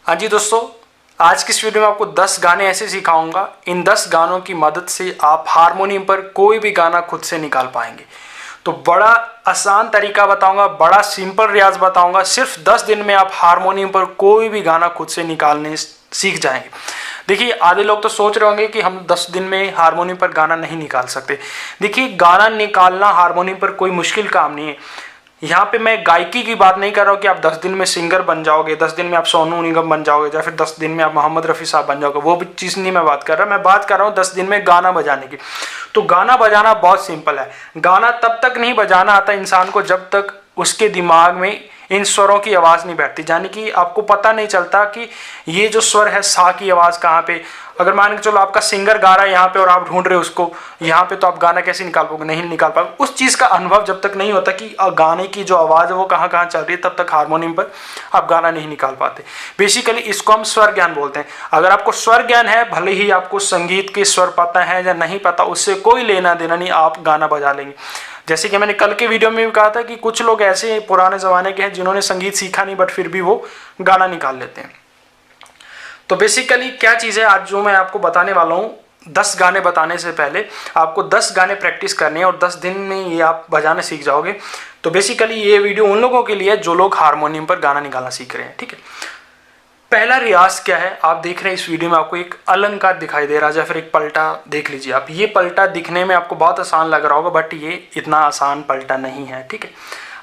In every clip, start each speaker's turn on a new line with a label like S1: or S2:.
S1: हाँ जी दोस्तों, आज की इस वीडियो में आपको 10 गाने ऐसे सिखाऊंगा। इन 10 गानों की मदद से आप हारमोनियम पर कोई भी गाना खुद से निकाल पाएंगे। तो बड़ा आसान तरीका बताऊंगा, बड़ा सिंपल रियाज बताऊंगा। सिर्फ 10 दिन में आप हारमोनियम पर कोई भी गाना खुद से निकालने सीख जाएंगे। देखिए, आधे लोग तो सोच रहे होंगे कि हम 10 दिन में हारमोनियम पर गाना नहीं निकाल सकते। देखिए, गाना निकालना हारमोनियम पर कोई मुश्किल काम नहीं है। यहाँ पे मैं गायकी की बात नहीं कर रहा हूँ कि आप 10 दिन में सिंगर बन जाओगे, 10 दिन में आप सोनू निगम बन जाओगे, या फिर 10 दिन में आप मोहम्मद रफ़ी साहब बन जाओगे। वो भी चीज़ नहीं मैं बात कर रहा। मैं बात कर रहा हूँ 10 दिन में गाना बजाने की। तो गाना बजाना बहुत सिंपल है। गाना तब तक नहीं बजाना आता इंसान को जब तक उसके दिमाग में इन स्वरों की आवाज़ नहीं बैठती, यानी कि आपको पता नहीं चलता कि ये जो स्वर है सा की आवाज़ कहाँ पे। अगर मान के चलो आपका सिंगर गा रहा है यहाँ पे और आप ढूंढ रहे हो उसको यहाँ पे, तो आप गाना कैसे निकाल पाओगे? नहीं निकाल पाओगे। उस चीज़ का अनुभव जब तक नहीं होता कि गाने की जो आवाज़ है वो कहाँ कहाँ चल रही है, तब तक हारमोनियम पर आप गाना नहीं निकाल पाते। बेसिकली इसको हम स्वर ज्ञान बोलते हैं। अगर आपको स्वर ज्ञान है, भले ही आपको संगीत के स्वर पता है या नहीं पता, उससे कोई लेना देना नहीं, आप गाना बजा लेंगे। जैसे कि मैंने कल के वीडियो में भी कहा था कि कुछ लोग ऐसे पुराने ज़माने के हैं जिन्होंने संगीत सीखा नहीं, बट फिर भी वो गाना निकाल लेते हैं। तो बेसिकली क्या चीज़ है आज जो मैं आपको बताने वाला हूँ, 10 गाने बताने से पहले आपको 10 गाने प्रैक्टिस करने हैं और 10 दिन में ये आप बजाने सीख जाओगे। तो बेसिकली ये वीडियो उन लोगों के लिए जो लोग हारमोनियम पर गाना निकालना सीख रहे हैं, ठीक है। पहला रियाज क्या है, आप देख रहे हैं इस वीडियो में आपको एक अलंकार दिखाई दे रहा है, या फिर एक पलटा देख लीजिए आप। ये पलटा दिखने में आपको बहुत आसान लग रहा होगा, बट ये इतना आसान पलटा नहीं है, ठीक है।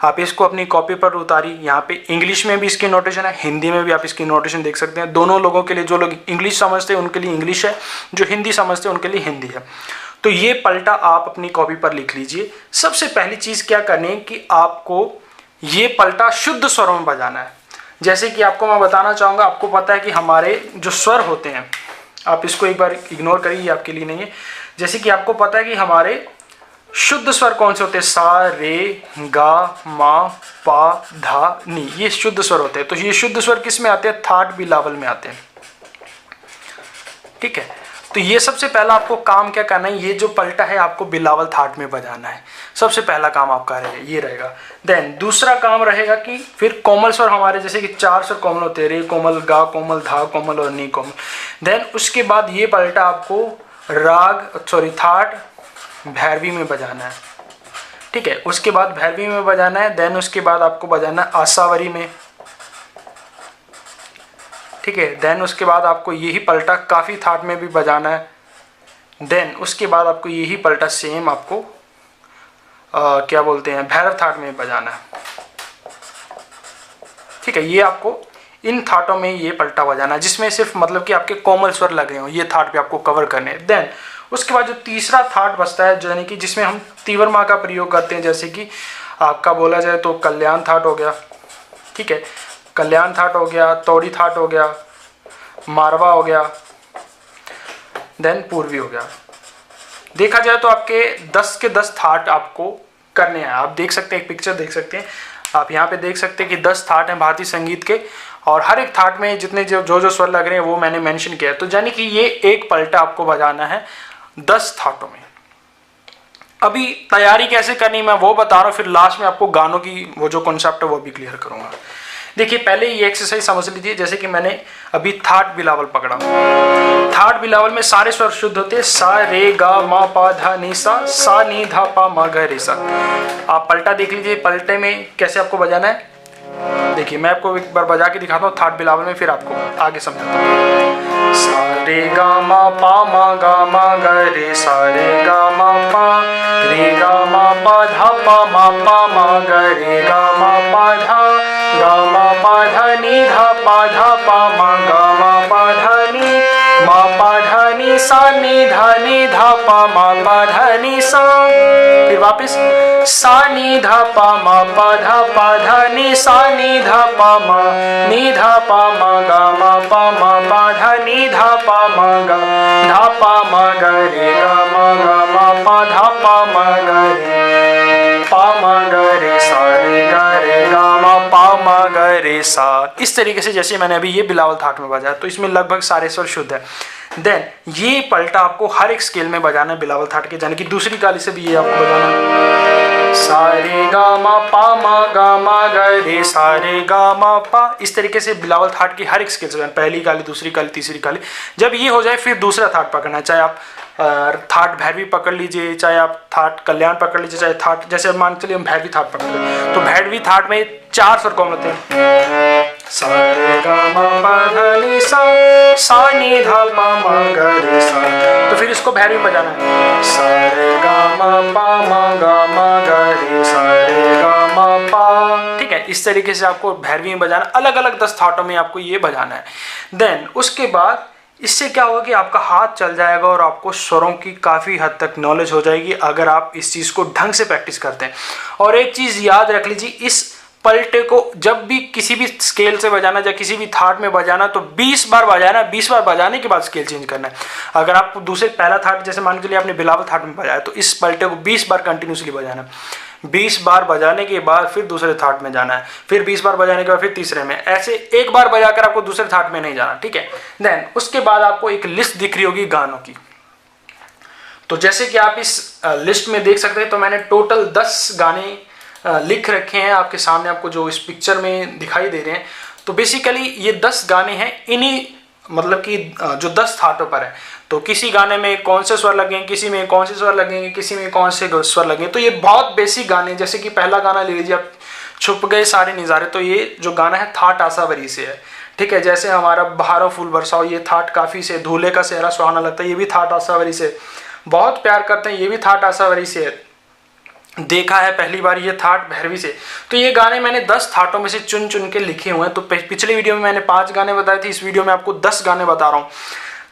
S1: आप इसको अपनी कॉपी पर उतारिए। यहाँ पे इंग्लिश में भी इसकी नोटेशन है, हिंदी में भी आप इसकी नोटेशन देख सकते हैं। दोनों लोगों के लिए, जो लोग इंग्लिश समझते हैं उनके लिए इंग्लिश है, जो हिंदी समझते हैं उनके लिए हिंदी है। तो ये पलटा आप अपनी कॉपी पर लिख लीजिए। सबसे पहली चीज़ क्या करनी है कि आपको ये पलटा शुद्ध स्वरों में बजाना है। जैसे कि आपको मैं बताना चाहूँगा, आपको पता है कि हमारे जो स्वर होते हैं, आप इसको एक बार इग्नोर करिए, ये आपके लिए नहीं है। जैसे कि आपको पता है कि हमारे शुद्ध स्वर कौन से होते हैं? सा, रे, गा, मा, पा, धा, नी, ये शुद्ध स्वर होते हैं। तो ये शुद्ध स्वर किस में आते हैं? थाट बिलावल में आते हैं, ठीक है। तो ये सबसे पहला आपको काम क्या करना है, ये जो पलटा है आपको बिलावल थाट में बजाना है। सबसे पहला काम आपका ये रहेगा। देन दूसरा काम रहेगा कि फिर कोमल स्वर हमारे, जैसे कि 4 स्वर कोमल होते हैं, रे कोमल, गा कोमल, धा कोमल और नी कोमल। देन उसके बाद ये पलटा आपको थाट भैरवी में बजाना है, ठीक है। उसके बाद भैरवी में बजाना है। देन उसके बाद आपको बजाना है आसावरी में, ठीक है। देन उसके बाद आपको यही पलटा काफ़ी थाट में भी बजाना है। देन उसके बाद आपको यही पलटा सेम आपको क्या बोलते हैं, भैरव थाट में बजाना है, ठीक है। ये आपको इन थाटों में ये पलटा बजाना है, जिसमें सिर्फ मतलब कि आपके कोमल स्वर लगे हों, ये थाट पे आपको कवर करने हैं। देन उसके बाद जो तीसरा थाट बचता है, यानी कि जिसमें हम तीवर माँ का प्रयोग करते हैं, जैसे कि आपका बोला जाए तो कल्याण थाट हो गया, ठीक है। कल्याण थाट हो गया, तौड़ी थाट हो गया, मारवा हो गया, देन पूर्वी हो गया। देखा जाए तो आपके 10 के 10 थाट आपको करने हैं। आप देख सकते हैं, एक पिक्चर देख सकते हैं आप, यहाँ पे देख सकते हैं कि 10 थाट हैं भारतीय संगीत के, और हर एक थाट में जितने जो स्वर लग रहे हैं वो मैंने मेंशन किया है। तो यानी कि ये एक पलटा आपको बजाना है 10 थाटों में। अभी तैयारी कैसे करनी मैं वो बता रहा हूँ, फिर लास्ट में आपको गानों की वो जो कॉन्सेप्ट है वो भी क्लियर करूंगा। देखिए, पहले ये एक्सरसाइज समझ लीजिए। जैसे कि मैंने अभी थाट बिलावल पकड़ा, थाट बिलावल में सारे स्वर शुद्ध होते हैं, सा, रे, गा, मा, पा, धा, नी, सा, नी, धा, पा, मा, ग, रे, सा। आप पलटा देख लीजिए, पलटे में कैसे आपको बजाना है। देखिए, मैं आपको एक बार बजा के दिखाता हूँ थाट बिलावल में, फिर आपको आगे समझाता हूँ। सा, रे, गा, मा, पा, मा, गा, मा, ग, रे, सा, रे, गा, मा, पा, रे, गा, मा, पा, धा, पा, मा, ग, रे, गा, मा, पा, धा, गा, मा, पा, धा, नी, धा, पा, मा, गा, मा, पा, धा, नी, मा, पा, धा, नी, सा, नी, धा, पा, मा, धा, नी, सा। फिर वापस सा, नी, धा, पा, धा, नी, सा, नी, धा, पा, मा, गा, मा, पा, धा, नी, धा, पा, मा, ग, रे, गा, मा, पा, धा, मा, ग, रे, पा, मा, ग, रे, सा, रे, गा, मा, ग, रे, सा। इस तरीके से जैसे मैंने अभी ये बिलावल थाट में बजाया, तो इसमें लगभग सारे स्वर शुद्ध है। देन ये पलटा आपको हर एक स्केल में बजाना है बिलावल थाट के, यानी कि दूसरी ताली से भी ये आपको बजाना है। सा रे गा मा गा रे सा रे गा मा पा। इस तरीके से बिलावल थाट की हर एक स्केल से, पहली काली, दूसरी काली, तीसरी काली। जब ये हो जाए फिर दूसरा थाट पकड़ना है, चाहे आप थाट भैरवी पकड़ लीजिए, चाहे आप थाट कल्याण पकड़ लीजिए, चाहे थाट, जैसे मान के चलिए हम भैरवी थाट पकड़ लें, तो भैरवी थाट में 4 स्वर कौन होते हैं? सा रे गा मा पा धा नि सा, सा नि धा पा मा गा रे सा। तो फिर इसको भैरवी बजाना है, सा रे गा मा गा रे सा रे गा मा पा। ठीक है, इस तरीके से आपको भैरवी में बजाना, अलग अलग 10 थाटों में आपको ये बजाना है। देन उसके बाद इससे क्या होगा कि आपका हाथ चल जाएगा और आपको स्वरों की काफ़ी हद तक नॉलेज हो जाएगी अगर आप इस चीज़ को ढंग से प्रैक्टिस करते हैं। और एक चीज़ याद रख लीजिए, इस पलटे को जब भी किसी भी स्केल से बजाना या किसी भी थाट में बजाना तो 20 बार बजाना, 20 बार बजाने के बाद स्केल चेंज करना है। अगर आप दूसरे पहला थाट, जैसे मान के चलिए आपने बिलावल थाट में बजाया, तो इस पलटे को 20 बार कंटिन्यूसली बजाना है। 20 बार बजाने के बाद फिर दूसरे थाट में जाना है, फिर 20 बार बजाने के बाद फिर तीसरे में, ऐसे एक बार बजाकर आपको दूसरे थाट में नहीं जाना। ठीक है, देन उसके बाद आपको एक लिस्ट दिख रही होगी गानों की। तो जैसे कि आप इस लिस्ट में देख सकते हैं, तो मैंने टोटल 10 गाने लिख रखे हैं आपके सामने, आपको जो इस पिक्चर में दिखाई दे रहे हैं। तो बेसिकली ये 10 गाने हैं, इन्हीं मतलब कि जो 10 थाटों पर है। तो किसी गाने में कौन से स्वर लगेंगे, किसी में कौन से स्वर लगेंगे, किसी में कौन से स्वर लगेंगे। तो ये बहुत बेसिक गाने हैं। जैसे कि पहला गाना ले लीजिए आप, छुप गए सारे नज़ारे। तो ये जो गाना है थाट आसावरी से है। ठीक है, जैसे हमारा बहारों फूल बरसाओ, ये थाट काफ़ी से। धूले का सेहरा सुहाना लगता है, ये भी थाट आसावरी से। बहुत प्यार करते हैं, ये भी थाट आसावरी से है। देखा है पहली बार, ये थाट भैरवी से। तो ये गाने मैंने 10 थाटों में से चुन चुन के लिखे हुए हैं। तो पिछले वीडियो में मैंने 5 गाने बताए थे, इस वीडियो में आपको 10 गाने बता रहा हूँ।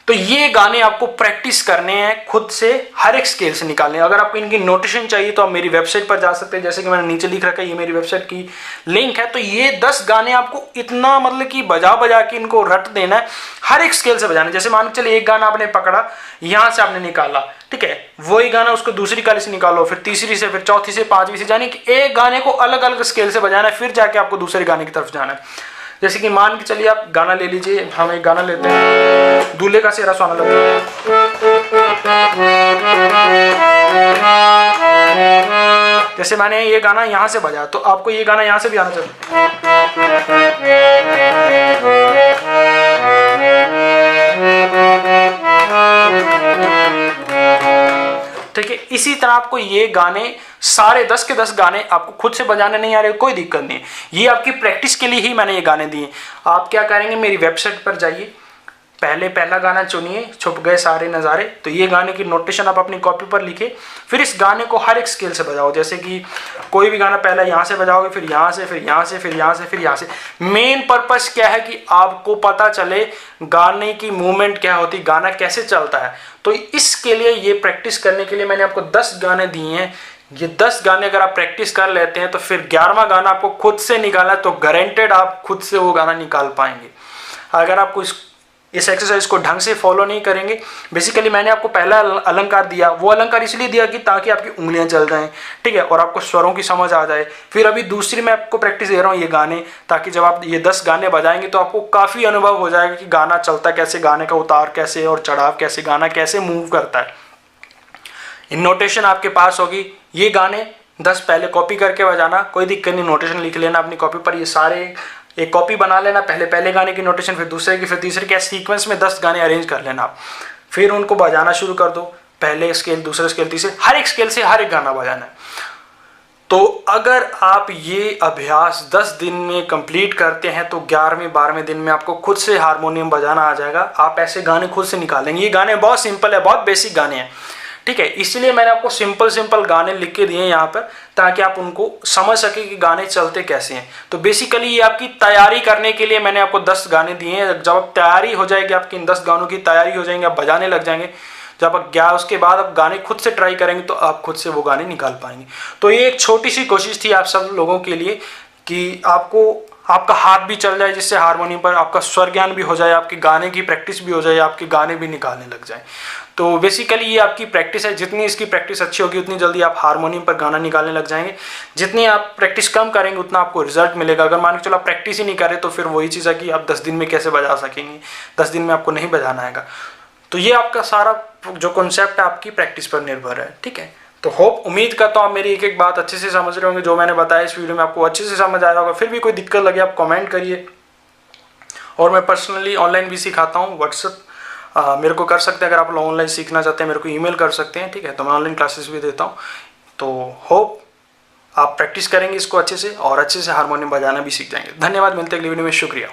S1: तो ये गाने आपको प्रैक्टिस करने हैं, खुद से हर एक स्केल से निकालने हैं। अगर आपको इनकी नोटेशन चाहिए तो आप मेरी वेबसाइट पर जा सकते हैं, जैसे कि मैंने नीचे लिख रखा है, ये मेरी वेबसाइट की लिंक है। तो ये 10 गाने आपको इतना मतलब कि बजा बजा के इनको रट देना है, हर एक स्केल से बजाना है। जैसे मान के चलिए एक गाना आपने पकड़ा, यहाँ से आपने निकाला, ठीक है, वही गाना उसको दूसरी काली से निकालो, फिर तीसरी से, फिर चौथी से, पांचवी से, यानी कि एक गाने को अलग अलग स्केल से बजाना है, फिर जाके आपको दूसरे गाने की तरफ जाना है। जैसे कि मान के चलिए आप गाना ले लीजिए, हम एक गाना लेते हैं, दूल्हे का सेहरा सुहाना लगता है। जैसे मैंने ये गाना यहाँ से बजाया, तो आपको ये गाना यहाँ से भी आना चाहिए। ठीक है, इसी तरह आपको ये गाने सारे 10 के 10 गाने आपको खुद से बजाने नहीं आ रहे, कोई दिक्कत नहीं है। ये आपकी प्रैक्टिस के लिए ही मैंने ये गाने दिए। आप क्या करेंगे, मेरी वेबसाइट पर जाइए, पहले पहला गाना चुनिए, छुप गए सारे नज़ारे। तो ये गाने की नोटेशन आप अपनी कॉपी पर लिखे, फिर इस गाने को हर एक स्केल से बजाओ। जैसे कि कोई भी गाना पहला यहाँ से बजाओगे, फिर यहाँ से, फिर यहाँ से, फिर यहाँ से, फिर यहाँ से। मेन पर्पस क्या है कि आपको पता चले गाने की मूवमेंट क्या होती, गाना कैसे चलता है। तो इसके लिए, ये प्रैक्टिस करने के लिए मैंने आपको 10 गाने दिए हैं। ये 10 गाने अगर आप प्रैक्टिस कर लेते हैं तो फिर 11वां गाना आपको खुद से निकालना है, तो गारंटेड आप खुद से वो गाना निकाल पाएंगे। अगर आपको इस एक्सरसाइज को ढंग से फॉलो नहीं करेंगे, बेसिकली मैंने आपको पहला अलंकार दिया, वो अलंकार इसलिए दिया कि ताकि आपकी उंगलियां चल जाएं, ठीक है, और आपको स्वरों की समझ आ जाए। फिर अभी दूसरी मैं आपको प्रैक्टिस दे रहा हूँ ये गाने, ताकि जब आप ये 10 गाने बजाएंगे तो आपको काफ़ी अनुभव हो जाएगा कि गाना चलता कैसे, गाने का उतार कैसे और चढ़ाव कैसे, गाना कैसे मूव करता है। इन नोटेशन आपके पास होगी। ये गाने 10 पहले कॉपी करके बजाना, कोई दिक्कत नहीं, नोटेशन लिख लेना अपनी कॉपी पर। ये सारे एक कॉपी बना लेना, पहले गाने की नोटेशन, फिर दूसरे की, फिर तीसरे के, सीक्वेंस में 10 गाने अरेंज कर लेना आप। फिर उनको बजाना शुरू कर दो, पहले स्केल, दूसरे स्केल, तीसरे, हर एक स्केल से हर एक गाना बजाना है। तो अगर आप ये अभ्यास 10 दिन में कंप्लीट करते हैं तो 11वें 12वें दिन में आपको खुद से हारमोनियम बजाना आ जाएगा। आप ऐसे गाने खुद से निकालेंगे। ये गाने बहुत सिंपल है, बहुत बेसिक गाने हैं, ठीक है। इसलिए मैंने आपको सिंपल गाने लिख के दिए हैं यहाँ पर, ताकि आप उनको समझ सके कि गाने चलते कैसे हैं। तो बेसिकली ये आपकी तैयारी करने के लिए मैंने आपको 10 गाने दिए हैं। जब आप तैयारी हो जाएगी, आपकी इन 10 गानों की तैयारी हो जाएंगे, आप बजाने लग जाएंगे, जब आप उसके बाद आप गाने खुद से ट्राई करेंगे तो आप खुद से वो गाने निकाल पाएंगे। तो ये एक छोटी सी कोशिश थी आप सब लोगों के लिए कि आपका हाथ भी चल जाए, जिससे हारमोनियम पर आपका स्वर ज्ञान भी हो जाए, आपके गाने की प्रैक्टिस भी हो जाए, आपके गाने भी निकालने लग जाए। तो बेसिकली ये आपकी प्रैक्टिस है। जितनी इसकी प्रैक्टिस अच्छी होगी उतनी जल्दी आप हारमोनियम पर गाना निकालने लग जाएंगे। जितनी आप प्रैक्टिस कम करेंगे उतना आपको रिजल्ट मिलेगा। अगर मान के चलो आप प्रैक्टिस ही नहीं करें तो फिर वही चीज़ है कि आप 10 दिन में कैसे बजा सकेंगे, 10 दिन में आपको नहीं बजाना आएगा। तो ये आपका सारा जो कॉन्सेप्ट है आपकी प्रैक्टिस पर निर्भर है, ठीक है। तो होप उम्मीद करता हूँ आप मेरी एक एक बात अच्छे से समझ रहे होंगे। जो मैंने बताया इस वीडियो में आपको अच्छे से समझ आया होगा। फिर भी कोई दिक्कत लगे आप कमेंट करिए, और मैं पर्सनली ऑनलाइन भी सिखाता हूँ। व्हाट्सअप मेरे को कर सकते हैं, अगर आप ऑनलाइन सीखना चाहते हैं मेरे को ईमेल कर सकते हैं, ठीक है। तो मैं ऑनलाइन क्लासेस भी देता हूँ। तो होप आप प्रैक्टिस करेंगे इसको अच्छे से, और अच्छे से हारमोनियम बजाना भी सीख जाएंगे। धन्यवाद, मिलते हैं अगली वीडियो में। शुक्रिया।